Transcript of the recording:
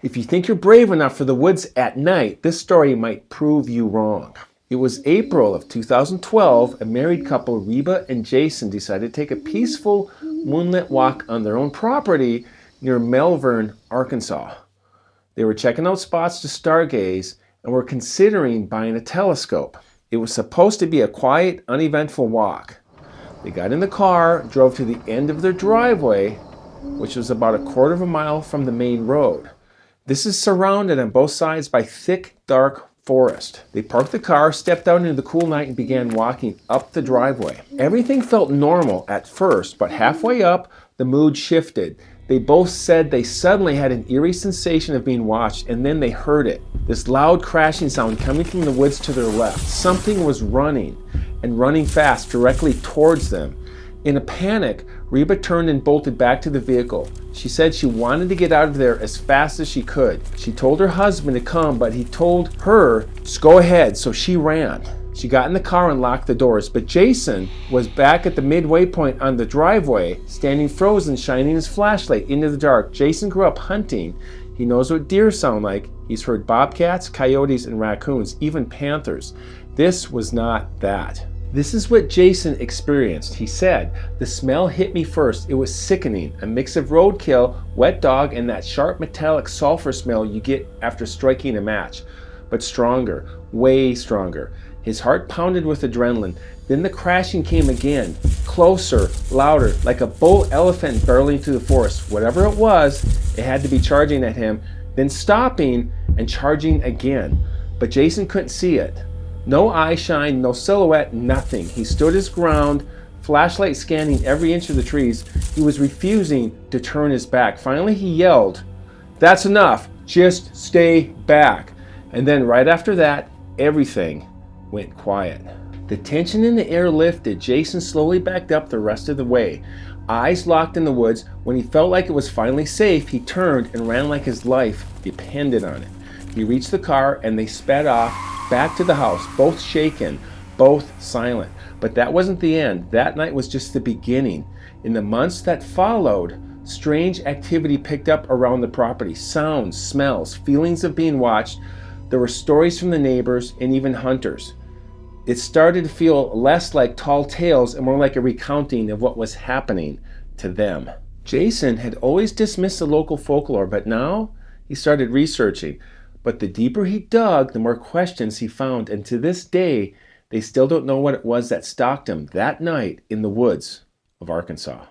If you think you're brave enough for the woods at night, this story might prove you wrong. It was April of 2012. A married couple, Reba and Jason, decided to take a peaceful moonlit walk on their own property near Melbourne, Arkansas. They were checking out spots to stargaze and were considering buying a telescope. It was supposed to be a quiet, uneventful walk. They got in the car, drove to the end of their driveway, which was about a quarter of a mile from the main road. This is surrounded on both sides by thick, dark forest. They parked the car, stepped out into the cool night, and began walking up the driveway. Everything felt normal at first, but halfway up, the mood shifted. They both said they suddenly had an eerie sensation of being watched, and then they heard it. This loud crashing sound coming from the woods to their left. Something was running, and running fast, directly towards them. In a panic, Reba turned and bolted back to the vehicle. She said she wanted to get out of there as fast as she could. She told her husband to come, but he told her, just go ahead, so she ran. She got in the car and locked the doors, but Jason was back at the midway point on the driveway, standing frozen, shining his flashlight into the dark. Jason grew up hunting. He knows what deer sound like. He's heard bobcats, coyotes, and raccoons, even panthers. This was not that. This is what Jason experienced. He said, the smell hit me first. It was sickening, a mix of roadkill, wet dog, and that sharp metallic sulfur smell you get after striking a match, but stronger, way stronger. His heart pounded with adrenaline. Then the crashing came again, closer, louder, like a bull elephant barreling through the forest. Whatever it was, it had to be charging at him, then stopping and charging again. But Jason couldn't see it. No eye shine, no silhouette, nothing. He stood his ground, flashlight scanning every inch of the trees. He was refusing to turn his back. Finally, he yelled, "That's enough, just stay back." And then right after that, everything went quiet. The tension in the air lifted. Jason slowly backed up the rest of the way, eyes locked in the woods. When he felt like it was finally safe, he turned and ran like his life depended on it. He reached the car and they sped off back to the house, both shaken, both silent. But that wasn't the end. That night was just the beginning. In the months that followed, strange activity picked up around the property. Sounds, smells, feelings of being watched. There were stories from the neighbors and even hunters. It started to feel less like tall tales and more like a recounting of what was happening to them. Jason had always dismissed the local folklore, but now he started researching. But the deeper he dug, the more questions he found, and to this day, they still don't know what it was that stalked him that night in the woods of Arkansas.